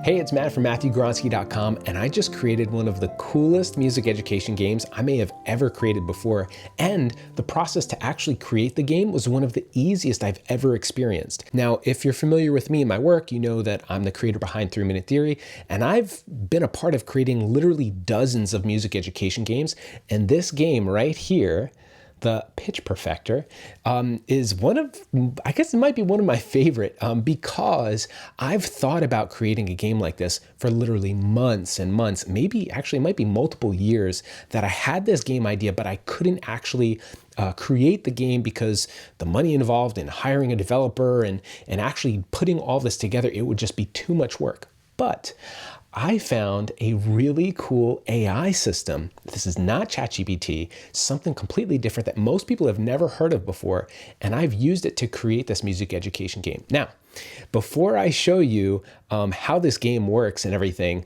Hey, it's Matt from MatthewGronski.com, and I just created one of the coolest music education games I may have ever created before, and the process to actually create the game was one of the easiest I've ever experienced. Now, if you're familiar with me and my work, you know that I'm the creator behind 3 Minute Theory, and I've been a part of creating literally dozens of music education games, and this game right here, the Pitch Perfector, is one of, I guess it might be one of my favorite because I've thought about creating a game like this for literally months and months, maybe actually it might be multiple years that I had this game idea, but I couldn't actually create the game because the money involved in hiring a developer and actually putting all this together, it would just be too much work. But I found a really cool AI system. This is not ChatGPT, something completely different that most people have never heard of before, and I've used it to create this music education game. Now, before I show you how this game works and everything,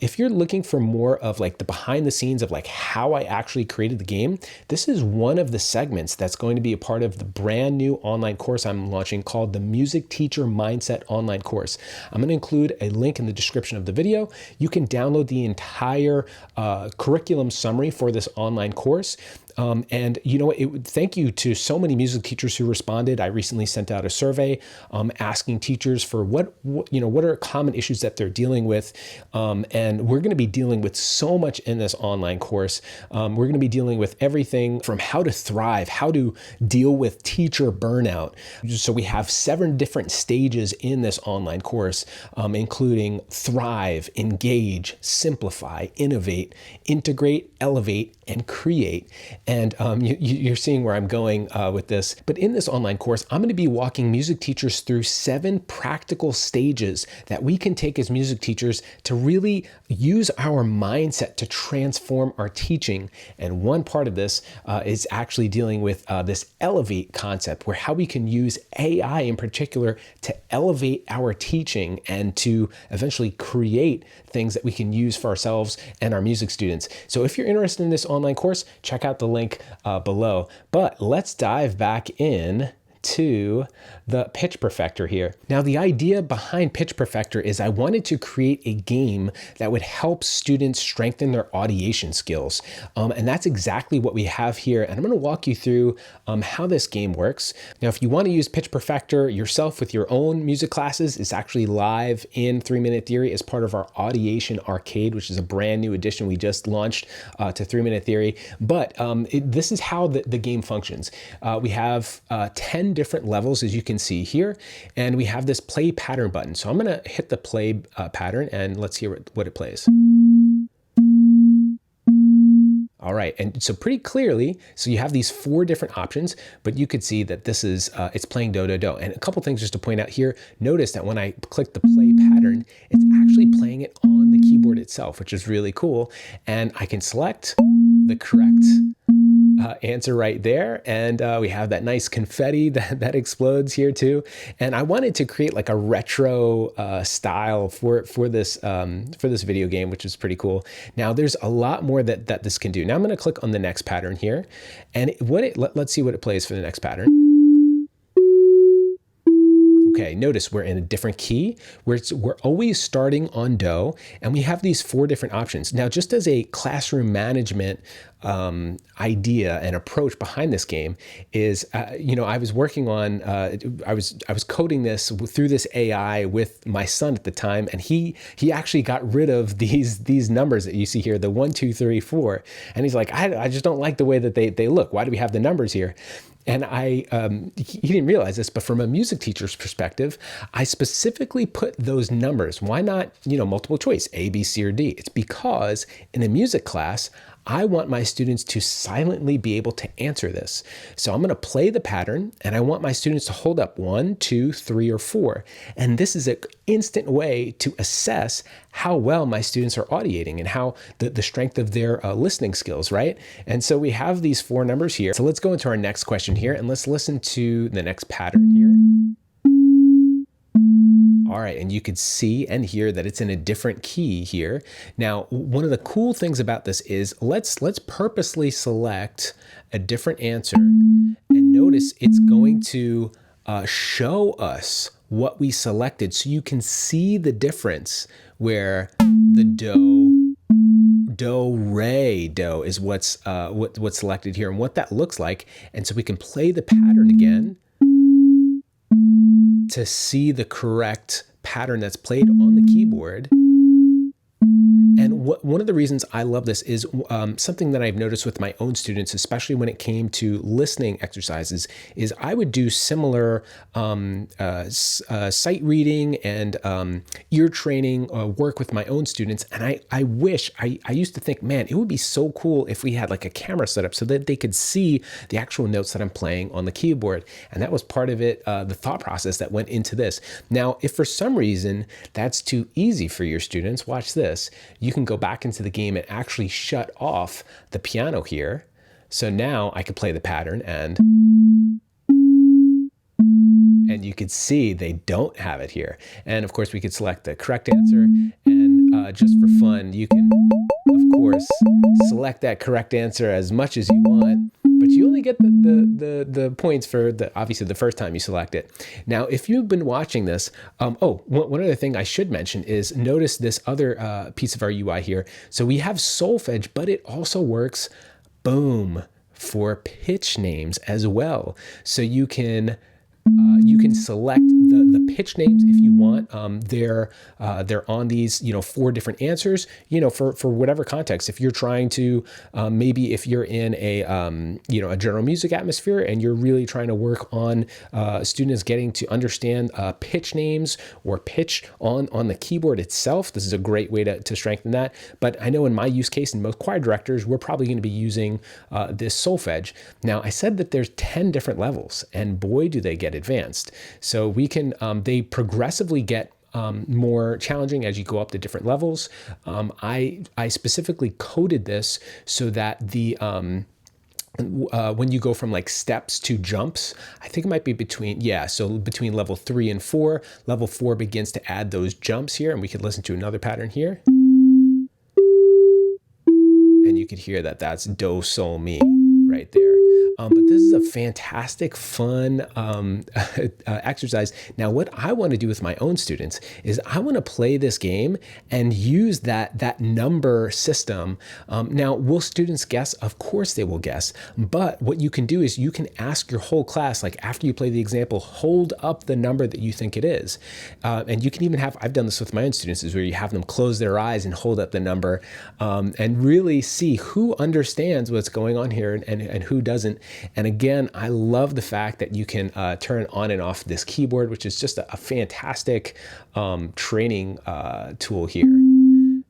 if you're looking for more of like the behind the scenes of like how I actually created the game, this is one of the segments that's going to be a part of the brand new online course I'm launching called the Music Teacher Mindset Online Course. I'm going to include a link in the description of the video. You can download the entire curriculum summary for this online course. And you know, thank you to so many music teachers who responded. I recently sent out a survey asking teachers for what are common issues that they're dealing with. And we're going to be dealing with so much in this online course. We're going to be dealing with everything from how to thrive, how to deal with teacher burnout. So we have 7 different stages in this online course, including thrive, engage, simplify, innovate, integrate, elevate, and create. And you're seeing where I'm going with this. But in this online course, I'm going to be walking music teachers through 7 practical stages that we can take as music teachers to really use our mindset to transform our teaching. And one part of this is actually dealing with this elevate concept, where how we can use AI in particular to elevate our teaching and to eventually create things that we can use for ourselves and our music students. So if you're interested in this online course, check out the link below. But let's dive back in to the Pitch Perfector here. Now, the idea behind Pitch Perfector is I wanted to create a game that would help students strengthen their audiation skills. And that's exactly what we have here. And I'm going to walk you through how this game works. Now, if you want to use Pitch Perfector yourself with your own music classes, it's actually live in 3 Minute Theory as part of our Audiation Arcade, which is a brand new addition we just launched to 3 Minute Theory. But this is how the game functions. We have 10 different levels, as you can see here, and we have this play pattern button. So I'm going to hit the play pattern and let's hear what it plays. All right, and so pretty clearly, so you have these 4 different options, but you could see that this is, it's playing do, do, do. And a couple things just to point out here, notice that when I click the play pattern, it's actually playing it on the keyboard itself, which is really cool. And I can select the correct answer right there, and we have that nice confetti that explodes here too. And I wanted to create like a retro style for this video game, which is pretty cool. Now there's a lot more that this can do. Now I'm going to click on the next pattern here, and let's see what it plays for the next pattern. Okay, notice we're in a different key. We're always starting on do, and we have these 4 different options. Now, just as a classroom management idea and approach behind this game is, I was working on, I was coding this through this AI with my son at the time, and he actually got rid of these numbers that you see here, the 1, 2, 3, 4, and he's like, I just don't like the way that they look. Why do we have the numbers here? And he didn't realize this, but from a music teacher's perspective, I specifically put those numbers. Why not, multiple choice, A, B, C, or D? It's because in a music class, I want my students to silently be able to answer this. So I'm going to play the pattern, and I want my students to hold up 1, 2, 3, or 4. And this is an instant way to assess how well my students are audiating and how the strength of their listening skills, right? And so we have these 4 numbers here. So let's go into our next question here, and let's listen to the next pattern here. All right, and you could see and hear that it's in a different key here. Now, one of the cool things about this is let's purposely select a different answer, and notice it's going to show us what we selected so you can see the difference where the do, re, do is what's selected here and what that looks like. And so we can play the pattern again to see the correct pattern that's played on the keyboard. And one of the reasons I love this is something that I've noticed with my own students, especially when it came to listening exercises, is I would do similar sight reading and ear training work with my own students. And I wish, I used to think, man, it would be so cool if we had like a camera set up so that they could see the actual notes that I'm playing on the keyboard. And that was part of it, the thought process that went into this. Now, if for some reason that's too easy for your students, watch this. You can go back into the game and actually shut off the piano here. So now I could play the pattern and you could see they don't have it here. And of course we could select the correct answer, and just for fun, you can of course select that correct answer as much as you want, but you only get the points for obviously the first time you select it. Now, if you've been watching this, one other thing I should mention is notice this other piece of our UI here. So we have solfege, but it also works, boom, for pitch names as well. So you can select the pitch names if you want. They're on these, 4 different answers, for whatever context. If you're trying to, maybe if you're in a general music atmosphere and you're really trying to work on students getting to understand pitch names or pitch on the keyboard itself, this is a great way to strengthen that. But I know in my use case, and most choir directors, we're probably going to be using this solfege. Now, I said that there's 10 different levels, and boy, do they get advanced. So we can, they progressively get more challenging as you go up to different levels. I specifically coded this so that the when you go from like steps to jumps, I think it might be between level 3 and 4. Level 4 begins to add those jumps here, and we could listen to another pattern here. And you could hear that that's do, sol, mi right there. But this is a fantastic, fun exercise. Now, what I want to do with my own students is I want to play this game and use that number system. Now, will students guess? Of course they will guess. But what you can do is you can ask your whole class, like after you play the example, hold up the number that you think it is. And you can even have, I've done this with my own students, is where you have them close their eyes and hold up the number and really see who understands what's going on here and who doesn't. And again, I love the fact that you can turn on and off this keyboard, which is just a fantastic training tool here,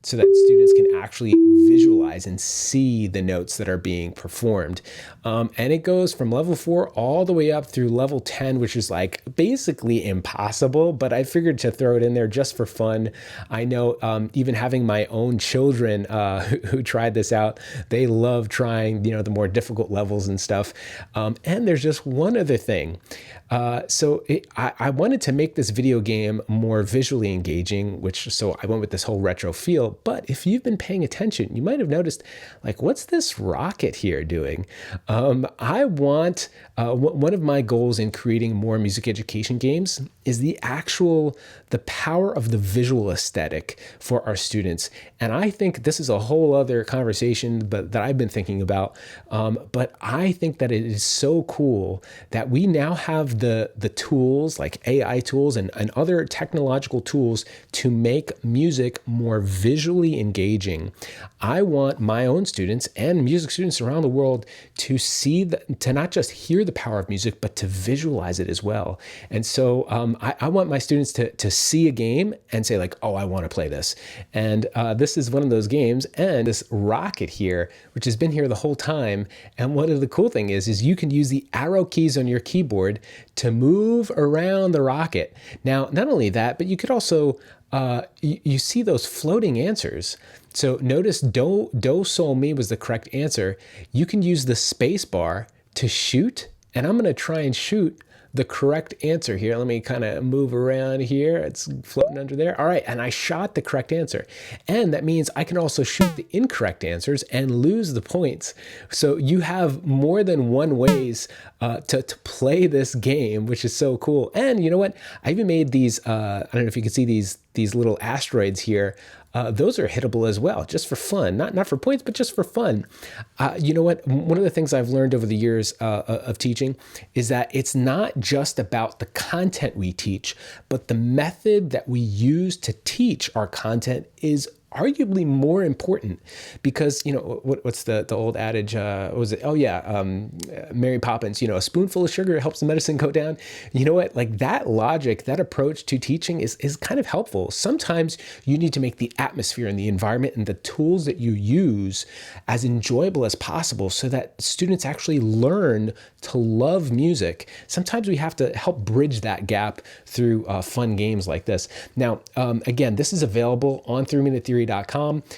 so that students can actually visualize and see the notes that are being performed. And it goes from level 4 all the way up through level 10, which is like basically impossible, but I figured to throw it in there just for fun. I know even having my own children who tried this out, they love trying, the more difficult levels and stuff. And there's just one other thing. I wanted to make this video game more visually engaging, so I went with this whole retro feel. But if you've been paying attention, you might have noticed, like, what's this rocket here doing? I want, one of my goals in creating more music education games is the power of the visual aesthetic for our students. And I think this is a whole other conversation, but that I've been thinking about. But I think that it is so cool that we now have the tools like AI tools and other technological tools to make music more visually engaging. I want my own students and music students around the world to to not just hear the power of music, but to visualize it as well. And so I want my students to see a game and say like, oh, I want to play this. And this is one of those games, and this rocket here, which has been here the whole time. And one of the cool thing is you can use the arrow keys on your keyboard to move around the rocket. Now, not only that, but you could also, you see those floating answers. So notice do, sol, mi was the correct answer. You can use the space bar to shoot, and I'm going to try and shoot the correct answer here. Let me kind of move around here. It's floating under there. All right, and I shot the correct answer. And that means I can also shoot the incorrect answers and lose the points. So you have more than one ways to play this game, which is so cool. And you know what? I even made these, I don't know if you can see these little asteroids here. Those are hittable as well, just for fun, not for points, but just for fun. You know what? One of the things I've learned over the years of teaching is that it's not just about the content we teach, but the method that we use to teach our content is arguably more important, because, you know, what's the old adage, what was it? Oh yeah, Mary Poppins, you know, a spoonful of sugar helps the medicine go down. You know what, like that logic, that approach to teaching is kind of helpful. Sometimes you need to make the atmosphere and the environment and the tools that you use as enjoyable as possible so that students actually learn to love music. Sometimes we have to help bridge that gap through fun games like this. Now, again, this is available on 3minutetheory.com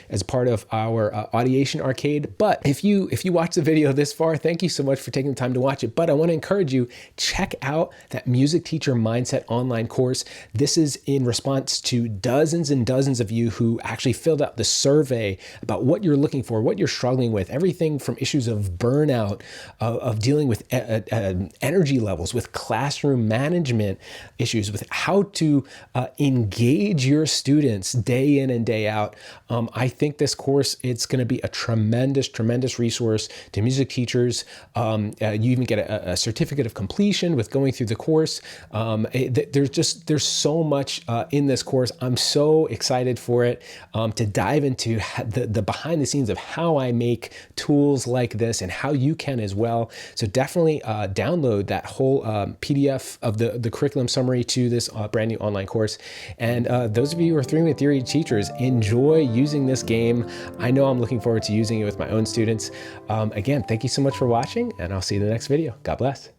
as part of our Audiation arcade. But if you watch the video this far, thank you so much for taking the time to watch it. But I want to encourage you, check out that Music Teacher Mindset online course. This is in response to dozens and dozens of you who actually filled out the survey about what you're looking for, what you're struggling with, everything from issues of burnout, of dealing with energy levels, with classroom management issues, with how to engage your students day in and day out. I think this course, it's going to be a tremendous resource to music teachers. You even get a certificate of completion with going through the course. There's so much in this course. I'm so excited for it, to dive into the behind the scenes of how I make tools like this and how you can as well. So definitely download that whole PDF of the curriculum summary to this brand new online course. And those of you who are 3 Minute Theory teachers, enjoy using this game. I know I'm looking forward to using it with my own students. Again, thank you so much for watching, and I'll see you in the next video. God bless.